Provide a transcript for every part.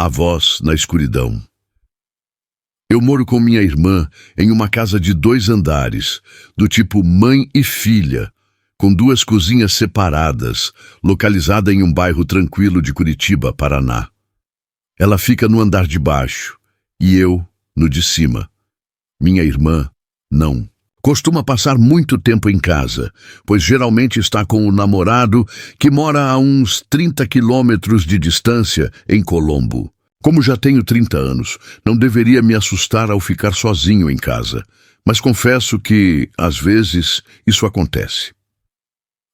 A voz na escuridão. Eu moro com minha irmã em uma casa de 2 andares, do tipo mãe e filha, com 2 cozinhas separadas, localizada em um bairro tranquilo de Curitiba, Paraná. Ela fica no andar de baixo e eu no de cima. Minha irmã, não. Costuma passar muito tempo em casa, pois geralmente está com o namorado que mora a uns 30 quilômetros de distância em Colombo. Como já tenho 30 anos, não deveria me assustar ao ficar sozinho em casa, mas confesso que, às vezes, isso acontece.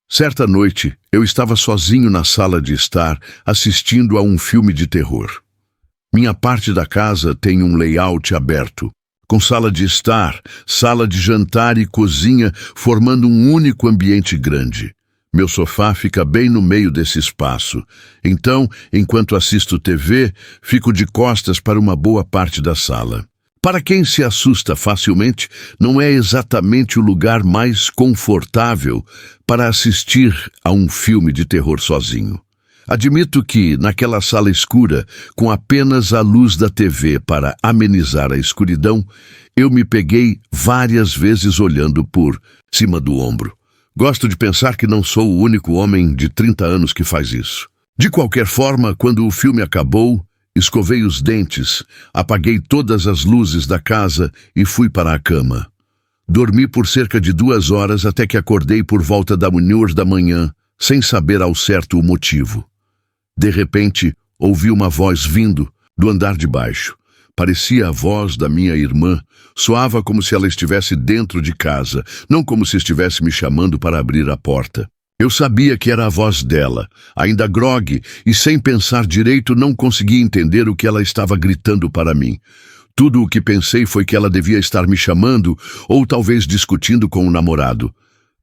Certa noite, eu estava sozinho na sala de estar, assistindo a um filme de terror. Minha parte da casa tem um layout aberto, com sala de estar, sala de jantar e cozinha formando um único ambiente grande. Meu sofá fica bem no meio desse espaço. Então, enquanto assisto TV, fico de costas para uma boa parte da sala. Para quem se assusta facilmente, não é exatamente o lugar mais confortável para assistir a um filme de terror sozinho. Admito que, naquela sala escura, com apenas a luz da TV para amenizar a escuridão, eu me peguei várias vezes olhando por cima do ombro. Gosto de pensar que não sou o único homem de 30 anos que faz isso. De qualquer forma, quando o filme acabou, escovei os dentes, apaguei todas as luzes da casa e fui para a cama. Dormi por cerca de 2 horas até que acordei por volta da 1h da manhã, sem saber ao certo o motivo. De repente, ouvi uma voz vindo do andar de baixo. Parecia a voz da minha irmã. Soava como se ela estivesse dentro de casa, não como se estivesse me chamando para abrir a porta. Eu sabia que era a voz dela, ainda grogue, e sem pensar direito não consegui entender o que ela estava gritando para mim. Tudo o que pensei foi que ela devia estar me chamando ou talvez discutindo com o namorado.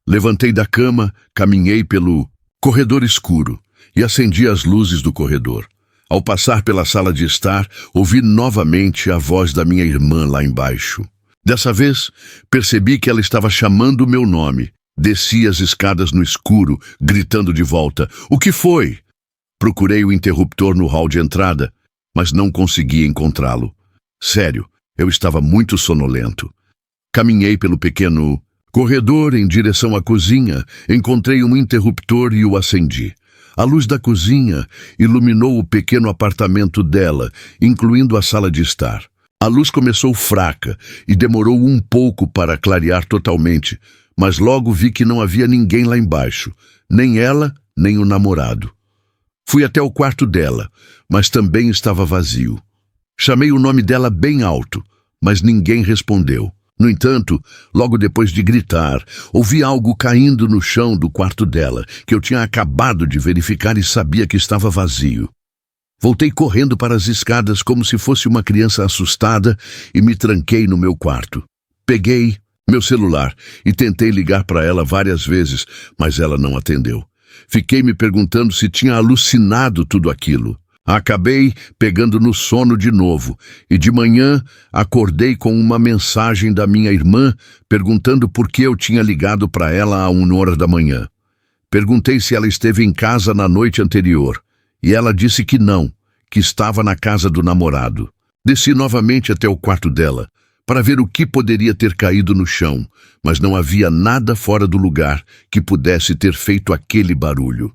Levantei da cama, caminhei pelo corredor escuro e acendi as luzes do corredor. Ao passar pela sala de estar, ouvi novamente a voz da minha irmã lá embaixo. Dessa vez, percebi que ela estava chamando o meu nome. Desci as escadas no escuro, gritando de volta: "O que foi?" Procurei o interruptor no hall de entrada, mas não consegui encontrá-lo. Sério, eu estava muito sonolento. Caminhei pelo pequeno corredor em direção à cozinha, encontrei um interruptor e o acendi. A luz da cozinha iluminou o pequeno apartamento dela, incluindo a sala de estar. A luz começou fraca e demorou um pouco para clarear totalmente, mas logo vi que não havia ninguém lá embaixo, nem ela, nem o namorado. Fui até o quarto dela, mas também estava vazio. Chamei o nome dela bem alto, mas ninguém respondeu. No entanto, logo depois de gritar, ouvi algo caindo no chão do quarto dela, que eu tinha acabado de verificar e sabia que estava vazio. Voltei correndo para as escadas como se fosse uma criança assustada e me tranquei no meu quarto. Peguei meu celular e tentei ligar para ela várias vezes, mas ela não atendeu. Fiquei me perguntando se tinha alucinado tudo aquilo. Acabei pegando no sono de novo e de manhã acordei com uma mensagem da minha irmã perguntando por que eu tinha ligado para ela a 1h da manhã. Perguntei se ela esteve em casa na noite anterior e ela disse que não, que estava na casa do namorado. Desci novamente até o quarto dela para ver o que poderia ter caído no chão, mas não havia nada fora do lugar que pudesse ter feito aquele barulho.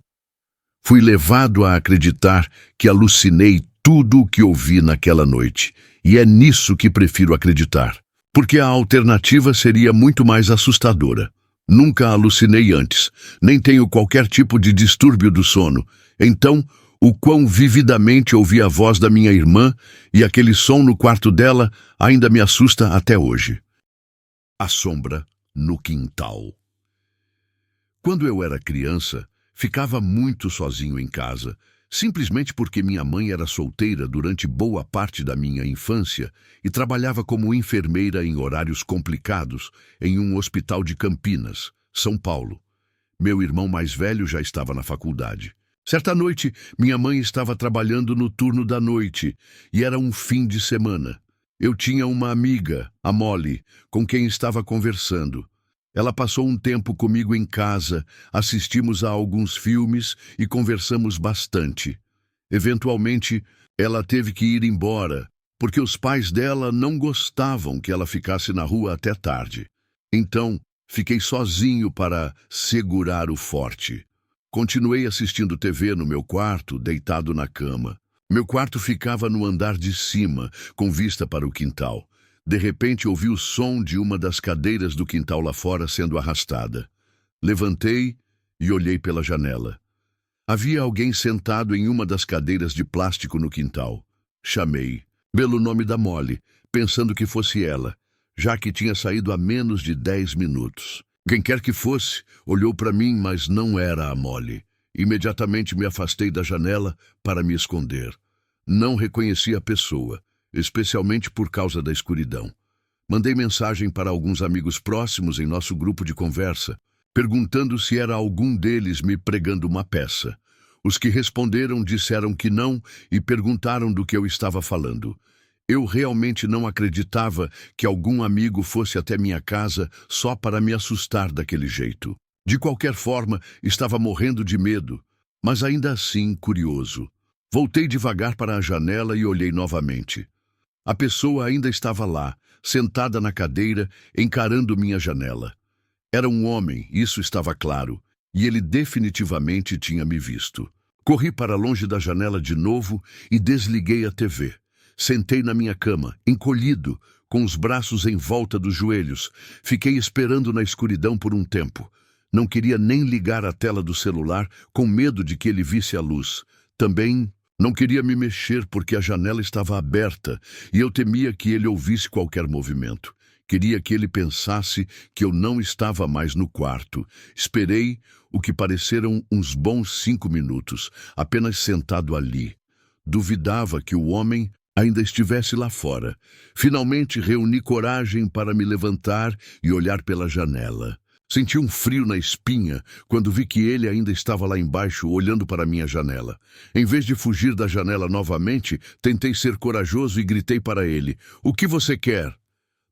Fui levado a acreditar que alucinei tudo o que ouvi naquela noite, e é nisso que prefiro acreditar, porque a alternativa seria muito mais assustadora. Nunca alucinei antes, nem tenho qualquer tipo de distúrbio do sono, então o quão vividamente ouvi a voz da minha irmã e aquele som no quarto dela ainda me assusta até hoje. A sombra no quintal. Quando eu era criança, ficava muito sozinho em casa, simplesmente porque minha mãe era solteira durante boa parte da minha infância e trabalhava como enfermeira em horários complicados em um hospital de Campinas, São Paulo. Meu irmão mais velho já estava na faculdade. Certa noite, minha mãe estava trabalhando no turno da noite e era um fim de semana. Eu tinha uma amiga, a Molly, com quem estava conversando. Ela passou um tempo comigo em casa, assistimos a alguns filmes e conversamos bastante. Eventualmente, Ela teve que ir embora, porque os pais dela não gostavam que ela ficasse na rua até tarde. Então, fiquei sozinho para segurar o forte. Continuei assistindo TV no meu quarto, deitado na cama. Meu quarto ficava no andar de cima, com vista para o quintal. De repente, ouvi o som de uma das cadeiras do quintal lá fora sendo arrastada. Levantei e olhei pela janela. Havia alguém sentado em uma das cadeiras de plástico no quintal. Chamei, pelo nome da Molly, pensando que fosse ela, já que tinha saído há menos de 10 minutos. Quem quer que fosse, olhou para mim, mas não era a Molly. Imediatamente me afastei da janela para me esconder. Não reconheci a pessoa, especialmente por causa da escuridão. Mandei mensagem para alguns amigos próximos em nosso grupo de conversa, perguntando se era algum deles me pregando uma peça. Os que responderam disseram que não e perguntaram do que eu estava falando. Eu realmente não acreditava que algum amigo fosse até minha casa só para me assustar daquele jeito. De qualquer forma, estava morrendo de medo, mas ainda assim curioso. Voltei devagar para a janela e olhei novamente. A pessoa ainda estava lá, sentada na cadeira, encarando minha janela. Era um homem, isso estava claro, e ele definitivamente tinha me visto. Corri para longe da janela de novo e desliguei a TV. Sentei na minha cama, encolhido, com os braços em volta dos joelhos. Fiquei esperando na escuridão por um tempo. Não queria nem ligar a tela do celular, com medo de que ele visse a luz. Também não queria me mexer porque a janela estava aberta e eu temia que ele ouvisse qualquer movimento. Queria que ele pensasse que eu não estava mais no quarto. Esperei o que pareceram uns bons 5 minutos, apenas sentado ali. Duvidava que o homem ainda estivesse lá fora. Finalmente reuni coragem para me levantar e olhar pela janela. Senti um frio na espinha quando vi que ele ainda estava lá embaixo, olhando para minha janela. Em vez de fugir da janela novamente, tentei ser corajoso e gritei para ele: "O que você quer?"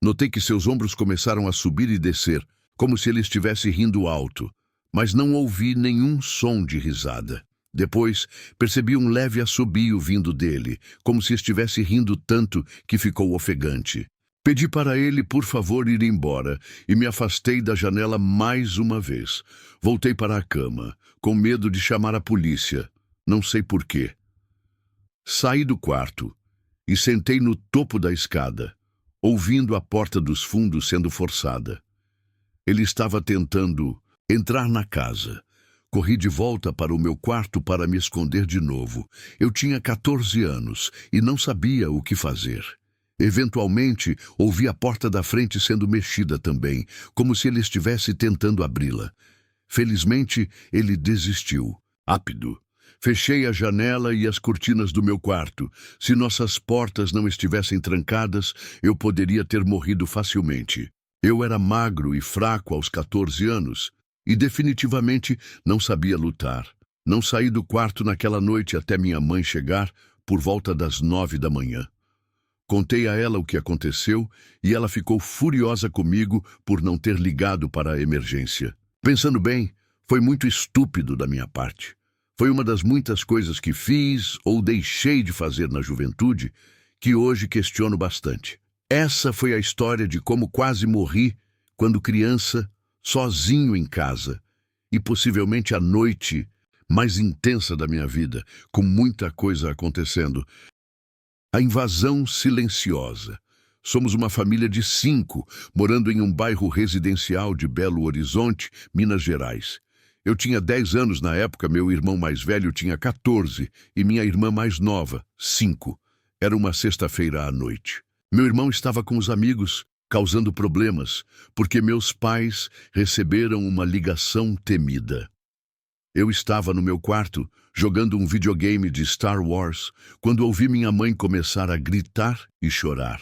Notei que seus ombros começaram a subir e descer, como se ele estivesse rindo alto, mas não ouvi nenhum som de risada. Depois, percebi um leve assobio vindo dele, como se estivesse rindo tanto que ficou ofegante. Pedi para ele, por favor, ir embora, e me afastei da janela mais uma vez. Voltei para a cama, com medo de chamar a polícia. Não sei por quê. Saí do quarto e sentei no topo da escada, ouvindo a porta dos fundos sendo forçada. Ele estava tentando entrar na casa. Corri de volta para o meu quarto para me esconder de novo. Eu tinha 14 anos e não sabia o que fazer. Eventualmente, ouvi a porta da frente sendo mexida também, como se ele estivesse tentando abri-la. Felizmente, ele desistiu. Rápido. Fechei a janela e as cortinas do meu quarto. Se nossas portas não estivessem trancadas, eu poderia ter morrido facilmente. Eu era magro e fraco aos 14 anos e definitivamente não sabia lutar. Não saí do quarto naquela noite até minha mãe chegar por volta das 9 da manhã. Contei a ela o que aconteceu e ela ficou furiosa comigo por não ter ligado para a emergência. Pensando bem, foi muito estúpido da minha parte. Foi uma das muitas coisas que fiz ou deixei de fazer na juventude que hoje questiono bastante. Essa foi a história de como quase morri quando criança, sozinho em casa, e possivelmente a noite mais intensa da minha vida, com muita coisa acontecendo. A invasão silenciosa. Somos uma família de 5, morando em um bairro residencial de Belo Horizonte, Minas Gerais. Eu tinha 10 anos na época, meu irmão mais velho tinha 14 e minha irmã mais nova, 5. Era uma sexta-feira à noite. Meu irmão estava com os amigos, causando problemas, porque meus pais receberam uma ligação temida. Eu estava no meu quarto, jogando um videogame de Star Wars, quando ouvi minha mãe começar a gritar e chorar.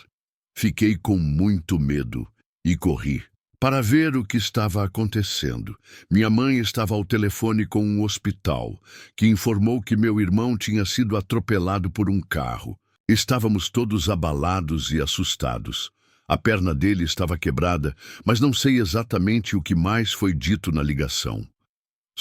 Fiquei com muito medo e corri para ver o que estava acontecendo. Minha mãe estava ao telefone com um hospital, que informou que meu irmão tinha sido atropelado por um carro. Estávamos todos abalados e assustados. A perna dele estava quebrada, mas não sei exatamente o que mais foi dito na ligação.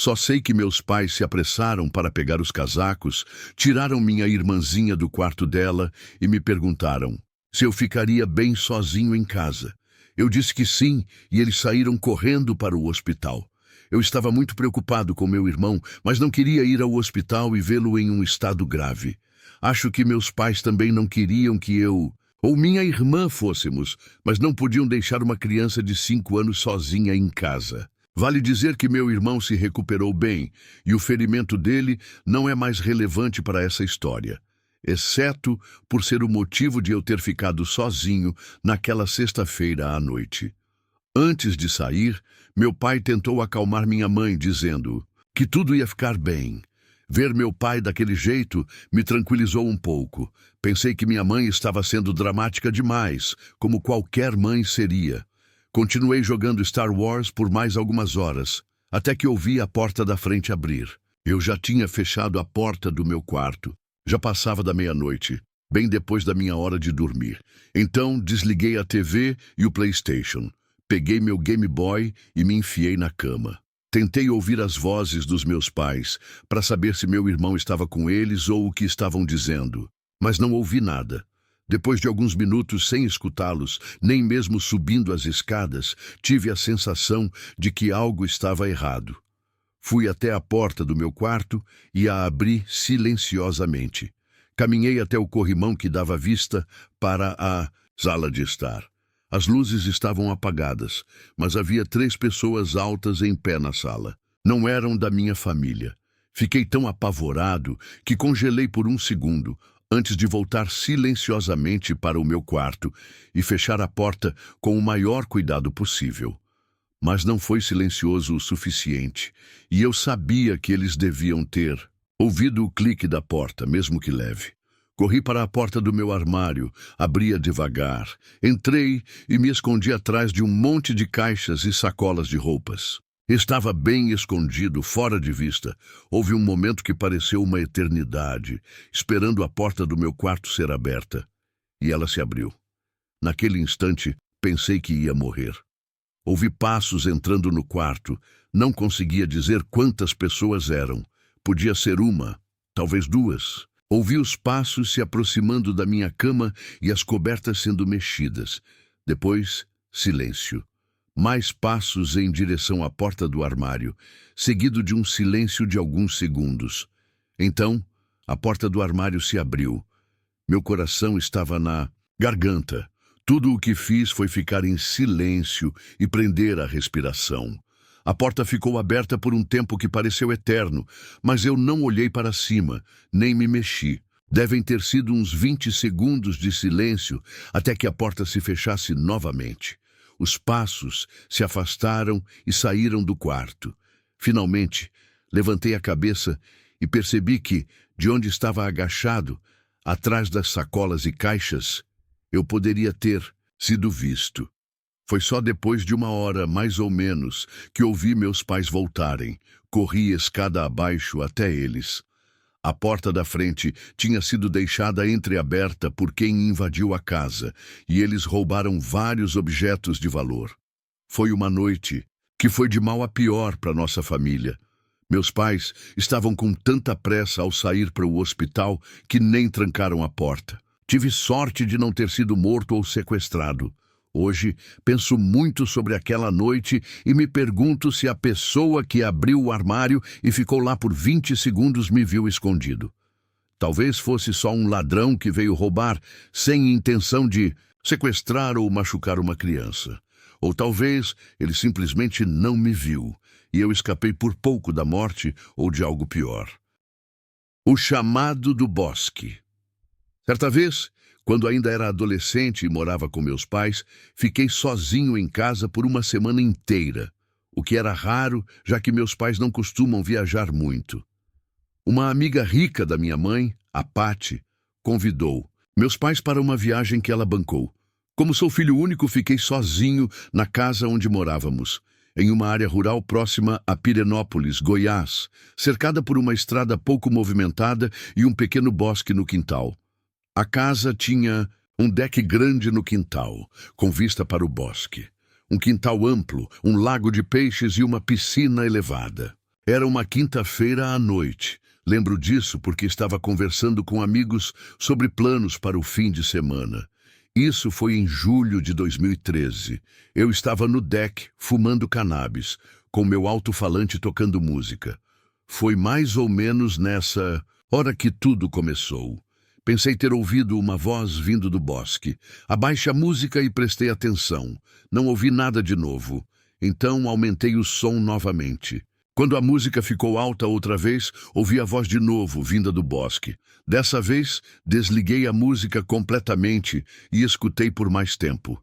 Só sei que meus pais se apressaram para pegar os casacos, tiraram minha irmãzinha do quarto dela e me perguntaram se eu ficaria bem sozinho em casa. Eu disse que sim e eles saíram correndo para o hospital. Eu estava muito preocupado com meu irmão, mas não queria ir ao hospital e vê-lo em um estado grave. Acho que meus pais também não queriam que eu ou minha irmã fôssemos, mas não podiam deixar uma criança de 5 anos sozinha em casa. Vale dizer que meu irmão se recuperou bem e o ferimento dele não é mais relevante para essa história, exceto por ser o motivo de eu ter ficado sozinho naquela sexta-feira à noite. Antes de sair, meu pai tentou acalmar minha mãe, dizendo que tudo ia ficar bem. Ver meu pai daquele jeito me tranquilizou um pouco. Pensei que minha mãe estava sendo dramática demais, como qualquer mãe seria. Continuei jogando Star Wars por mais algumas horas, até que ouvi a porta da frente abrir. Eu já tinha fechado a porta do meu quarto. Já passava da meia-noite, bem depois da minha hora de dormir. Então desliguei a TV e o PlayStation. Peguei meu Game Boy e me enfiei na cama. Tentei ouvir as vozes dos meus pais, para saber se meu irmão estava com eles ou o que estavam dizendo, mas não ouvi nada. Depois de alguns minutos sem escutá-los, nem mesmo subindo as escadas, tive a sensação de que algo estava errado. Fui até a porta do meu quarto e a abri silenciosamente. Caminhei até o corrimão que dava vista para a sala de estar. As luzes estavam apagadas, mas havia 3 pessoas altas em pé na sala. Não eram da minha família. Fiquei tão apavorado que congelei por um segundo, antes de voltar silenciosamente para o meu quarto e fechar a porta com o maior cuidado possível. Mas não foi silencioso o suficiente, e eu sabia que eles deviam ter ouvido o clique da porta, mesmo que leve. Corri para a porta do meu armário, abri-a devagar, entrei e me escondi atrás de um monte de caixas e sacolas de roupas. Estava bem escondido, fora de vista. Houve um momento que pareceu uma eternidade, esperando a porta do meu quarto ser aberta. E ela se abriu. Naquele instante, pensei que ia morrer. Ouvi passos entrando no quarto. Não conseguia dizer quantas pessoas eram. Podia ser uma, talvez 2. Ouvi os passos se aproximando da minha cama e as cobertas sendo mexidas. Depois, silêncio. Mais passos em direção à porta do armário, seguido de um silêncio de alguns segundos. Então, a porta do armário se abriu. Meu coração estava na garganta. Tudo o que fiz foi ficar em silêncio e prender a respiração. A porta ficou aberta por um tempo que pareceu eterno, mas eu não olhei para cima, nem me mexi. Devem ter sido uns 20 segundos de silêncio até que a porta se fechasse novamente. Os passos se afastaram e saíram do quarto. Finalmente, levantei a cabeça e percebi que, de onde estava agachado, atrás das sacolas e caixas, eu poderia ter sido visto. Foi só depois de 1 hora, mais ou menos, que ouvi meus pais voltarem. Corri escada abaixo até eles. A porta da frente tinha sido deixada entreaberta por quem invadiu a casa, e eles roubaram vários objetos de valor. Foi uma noite que foi de mal a pior para nossa família. Meus pais estavam com tanta pressa ao sair para o hospital que nem trancaram a porta. Tive sorte de não ter sido morto ou sequestrado. Hoje, penso muito sobre aquela noite e me pergunto se a pessoa que abriu o armário e ficou lá por 20 segundos me viu escondido. Talvez fosse só um ladrão que veio roubar sem intenção de sequestrar ou machucar uma criança. Ou talvez ele simplesmente não me viu e eu escapei por pouco da morte ou de algo pior. O chamado do bosque. Certa vez, quando ainda era adolescente e morava com meus pais, fiquei sozinho em casa por 1 semana inteira, o que era raro, já que meus pais não costumam viajar muito. Uma amiga rica da minha mãe, a Patty, convidou meus pais para uma viagem que ela bancou. Como sou filho único, fiquei sozinho na casa onde morávamos, em uma área rural próxima a Pirenópolis, Goiás, cercada por uma estrada pouco movimentada e um pequeno bosque no quintal. A casa tinha um deck grande no quintal, com vista para o bosque. Um quintal amplo, um lago de peixes e uma piscina elevada. Era uma quinta-feira à noite. Lembro disso porque estava conversando com amigos sobre planos para o fim de semana. Isso foi em julho de 2013. Eu estava no deck, fumando cannabis, com meu alto-falante tocando música. Foi mais ou menos nessa hora que tudo começou. Pensei ter ouvido uma voz vindo do bosque. Abaixe a música e prestei atenção. Não ouvi nada de novo. Então aumentei o som novamente. Quando a música ficou alta outra vez, ouvi a voz de novo, vinda do bosque. Dessa vez, desliguei a música completamente e escutei por mais tempo.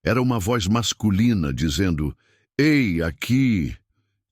Era uma voz masculina dizendo: "Ei, aqui!"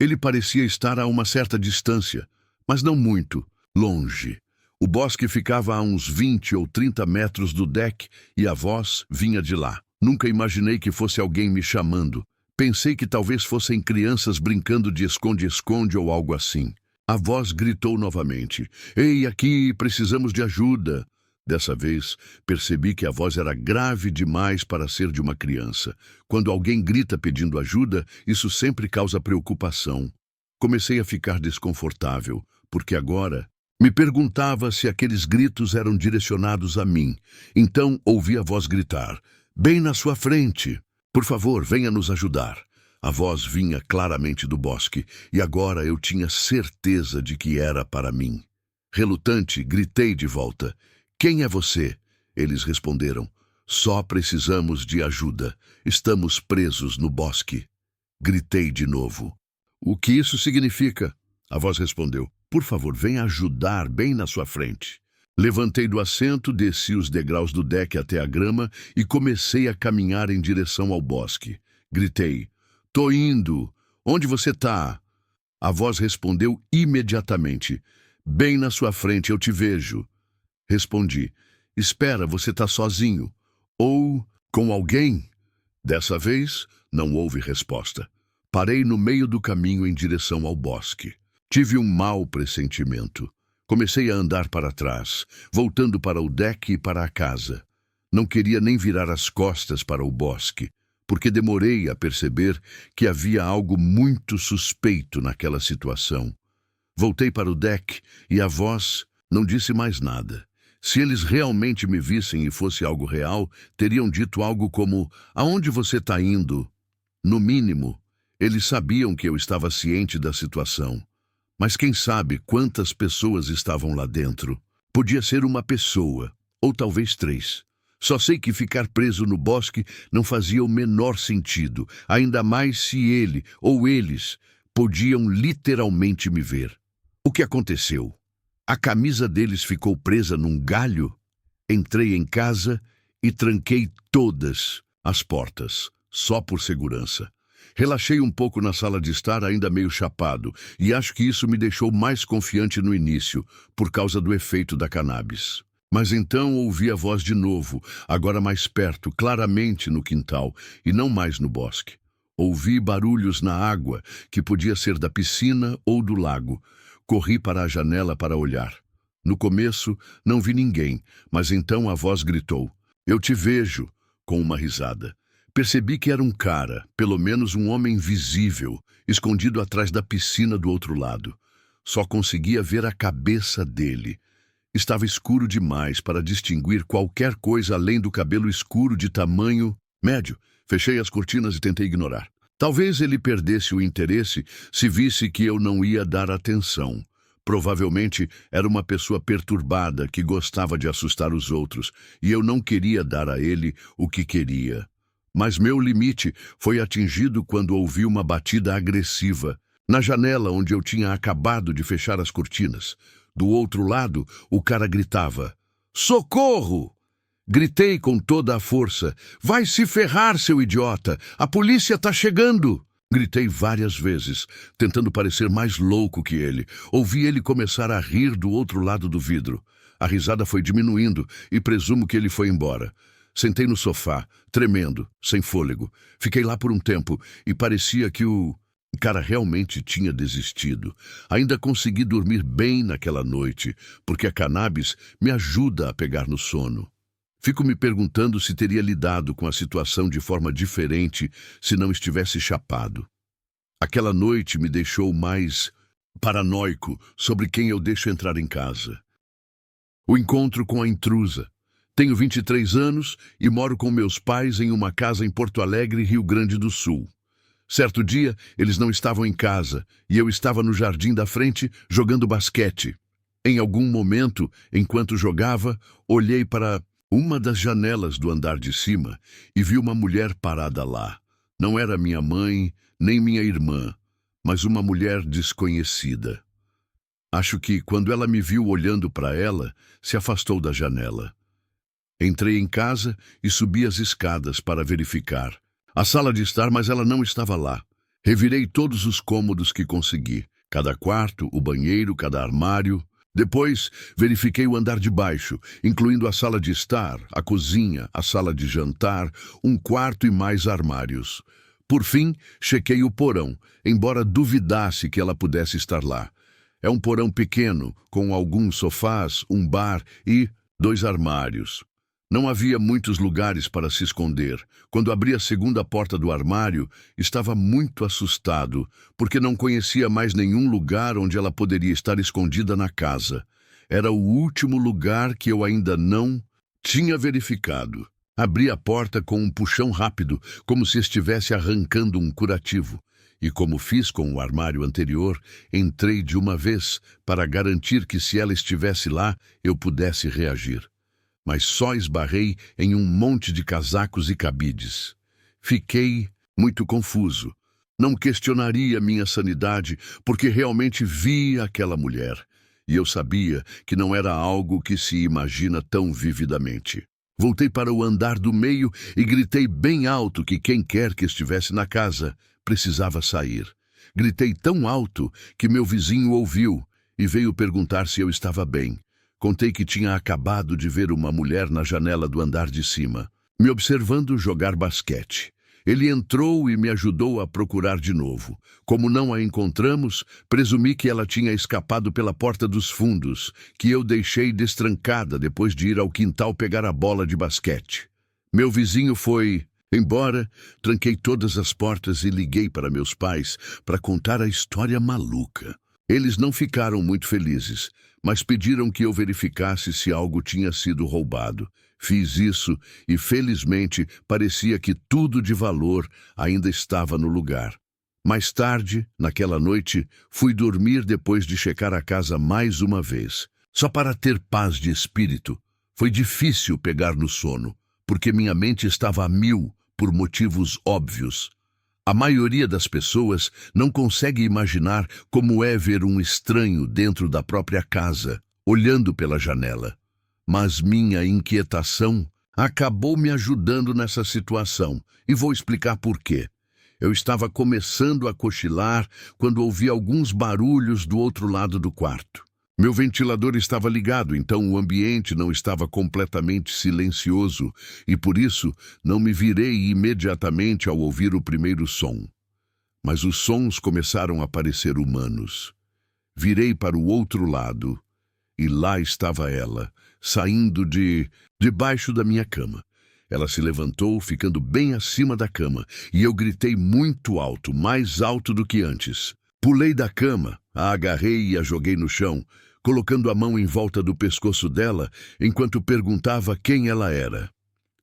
Ele parecia estar a uma certa distância, mas não muito, longe. O bosque ficava a uns 20 ou 30 metros do deck e a voz vinha de lá. Nunca imaginei que fosse alguém me chamando. Pensei que talvez fossem crianças brincando de esconde-esconde ou algo assim. A voz gritou novamente: "Ei, aqui, precisamos de ajuda." Dessa vez, percebi que a voz era grave demais para ser de uma criança. Quando alguém grita pedindo ajuda, isso sempre causa preocupação. Comecei a ficar desconfortável, porque agora me perguntava se aqueles gritos eram direcionados a mim. Então ouvi a voz gritar: "Bem na sua frente! Por favor, venha nos ajudar." A voz vinha claramente do bosque, e agora eu tinha certeza de que era para mim. Relutante, gritei de volta: "Quem é você?" Eles responderam: "Só precisamos de ajuda. Estamos presos no bosque." Gritei de novo: "O que isso significa?" A voz respondeu: "Por favor, venha ajudar bem na sua frente." Levantei do assento, desci os degraus do deck até a grama e comecei a caminhar em direção ao bosque. Gritei: "Tô indo. Onde você tá?" A voz respondeu imediatamente: "Bem na sua frente, eu te vejo." Respondi: "Espera, você tá sozinho? Ou com alguém?" Dessa vez, não houve resposta. Parei no meio do caminho em direção ao bosque. Tive um mau pressentimento. Comecei a andar para trás, voltando para o deck e para a casa. Não queria nem virar as costas para o bosque, porque demorei a perceber que havia algo muito suspeito naquela situação. Voltei para o deck e a voz não disse mais nada. Se eles realmente me vissem e fosse algo real, teriam dito algo como: "Aonde você está indo?" No mínimo, eles sabiam que eu estava ciente da situação. Mas quem sabe quantas pessoas estavam lá dentro? Podia ser uma pessoa, ou talvez 3. Só sei que ficar preso no bosque não fazia o menor sentido, ainda mais se ele ou eles podiam literalmente me ver. O que aconteceu? A camisa deles ficou presa num galho? Entrei em casa e tranquei todas as portas, só por segurança. Relaxei um pouco na sala de estar, ainda meio chapado, e acho que isso me deixou mais confiante no início, por causa do efeito da cannabis. Mas então ouvi a voz de novo, agora mais perto, claramente no quintal, e não mais no bosque. Ouvi barulhos na água, que podia ser da piscina ou do lago. Corri para a janela para olhar. No começo, não vi ninguém, mas então a voz gritou: "Eu te vejo", com uma risada. Percebi que era um cara, pelo menos um homem visível, escondido atrás da piscina do outro lado. Só conseguia ver a cabeça dele. Estava escuro demais para distinguir qualquer coisa além do cabelo escuro de tamanho médio. Fechei as cortinas e tentei ignorar. Talvez ele perdesse o interesse se visse que eu não ia dar atenção. Provavelmente era uma pessoa perturbada que gostava de assustar os outros, e eu não queria dar a ele o que queria. Mas meu limite foi atingido quando ouvi uma batida agressiva, na janela onde eu tinha acabado de fechar as cortinas. Do outro lado, o cara gritava: "Socorro!" Gritei com toda a força: "Vai se ferrar, seu idiota! A polícia tá chegando!" Gritei várias vezes, tentando parecer mais louco que ele. Ouvi ele começar a rir do outro lado do vidro. A risada foi diminuindo e presumo que ele foi embora. Sentei no sofá, tremendo, sem fôlego. Fiquei lá por um tempo e parecia que o cara realmente tinha desistido. Ainda consegui dormir bem naquela noite, porque a cannabis me ajuda a pegar no sono. Fico me perguntando se teria lidado com a situação de forma diferente se não estivesse chapado. Aquela noite me deixou mais paranoico sobre quem eu deixo entrar em casa. O encontro com a intrusa. Tenho 23 anos e moro com meus pais em uma casa em Porto Alegre, Rio Grande do Sul. Certo dia, eles não estavam em casa e eu estava no jardim da frente jogando basquete. Em algum momento, enquanto jogava, olhei para uma das janelas do andar de cima e vi uma mulher parada lá. Não era minha mãe, nem minha irmã, mas uma mulher desconhecida. Acho que, quando ela me viu olhando para ela, se afastou da janela. Entrei em casa e subi as escadas para verificar a sala de estar, mas ela não estava lá. Revirei todos os cômodos que consegui, cada quarto, o banheiro, cada armário. Depois, verifiquei o andar de baixo, incluindo a sala de estar, a cozinha, a sala de jantar, um quarto e mais armários. Por fim, chequei o porão, embora duvidasse que ela pudesse estar lá. É um porão pequeno, com alguns sofás, um bar e 2 armários. Não havia muitos lugares para se esconder. Quando abri a segunda porta do armário, estava muito assustado, porque não conhecia mais nenhum lugar onde ela poderia estar escondida na casa. Era o último lugar que eu ainda não tinha verificado. Abri a porta com um puxão rápido, como se estivesse arrancando um curativo. E como fiz com o armário anterior, entrei de uma vez para garantir que, se ela estivesse lá, eu pudesse reagir. Mas só esbarrei em um monte de casacos e cabides. Fiquei muito confuso. Não questionaria minha sanidade, porque realmente vi aquela mulher. E eu sabia que não era algo que se imagina tão vividamente. Voltei para o andar do meio e gritei bem alto que quem quer que estivesse na casa precisava sair. Gritei tão alto que meu vizinho ouviu e veio perguntar se eu estava bem. Contei que tinha acabado de ver uma mulher na janela do andar de cima, me observando jogar basquete. Ele entrou e me ajudou a procurar de novo. Como não a encontramos, presumi que ela tinha escapado pela porta dos fundos, que eu deixei destrancada depois de ir ao quintal pegar a bola de basquete. Meu vizinho foi embora, tranquei todas as portas e liguei para meus pais para contar a história maluca. Eles não ficaram muito felizes, mas pediram que eu verificasse se algo tinha sido roubado. Fiz isso e, felizmente, parecia que tudo de valor ainda estava no lugar. Mais tarde, naquela noite, fui dormir depois de checar a casa mais uma vez, só para ter paz de espírito. Foi difícil pegar no sono, porque minha mente estava a mil por motivos óbvios. A maioria das pessoas não consegue imaginar como é ver um estranho dentro da própria casa, olhando pela janela. Mas minha inquietação acabou me ajudando nessa situação, e vou explicar por quê. Eu estava começando a cochilar quando ouvi alguns barulhos do outro lado do quarto. Meu ventilador estava ligado, então o ambiente não estava completamente silencioso e, por isso, não me virei imediatamente ao ouvir o primeiro som. Mas os sons começaram a parecer humanos. Virei para o outro lado e lá estava ela, saindo debaixo da minha cama. Ela se levantou, ficando bem acima da cama, e eu gritei muito alto, mais alto do que antes. Pulei da cama, a agarrei e a joguei no chão, colocando a mão em volta do pescoço dela, enquanto perguntava quem ela era.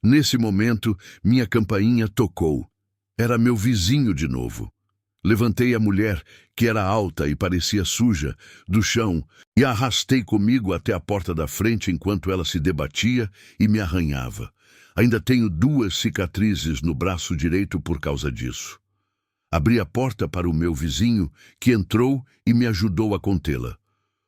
Nesse momento, minha campainha tocou. Era meu vizinho de novo. Levantei a mulher, que era alta e parecia suja, do chão e a arrastei comigo até a porta da frente enquanto ela se debatia e me arranhava. Ainda tenho 2 cicatrizes no braço direito por causa disso. Abri a porta para o meu vizinho, que entrou e me ajudou a contê-la.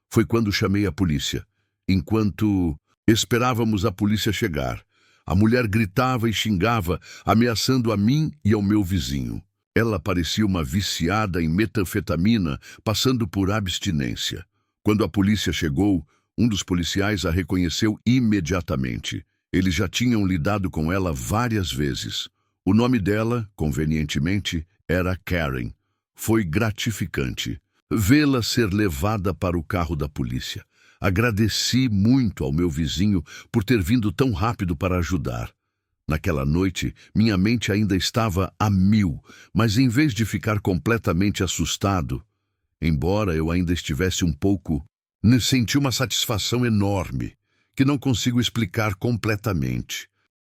Foi quando chamei a polícia. Enquanto esperávamos a polícia chegar, a mulher gritava e xingava, ameaçando a mim e ao meu vizinho. Ela parecia uma viciada em metanfetamina, passando por abstinência. Quando a polícia chegou, um dos policiais a reconheceu imediatamente. Eles já tinham lidado com ela várias vezes. O nome dela, convenientemente, era Karen. Foi gratificante vê-la ser levada para o carro da polícia. Agradeci muito ao meu vizinho por ter vindo tão rápido para ajudar. Naquela noite, minha mente ainda estava a mil, mas em vez de ficar completamente assustado, Embora eu ainda estivesse um pouco, senti uma satisfação enorme, que não consigo explicar completamente.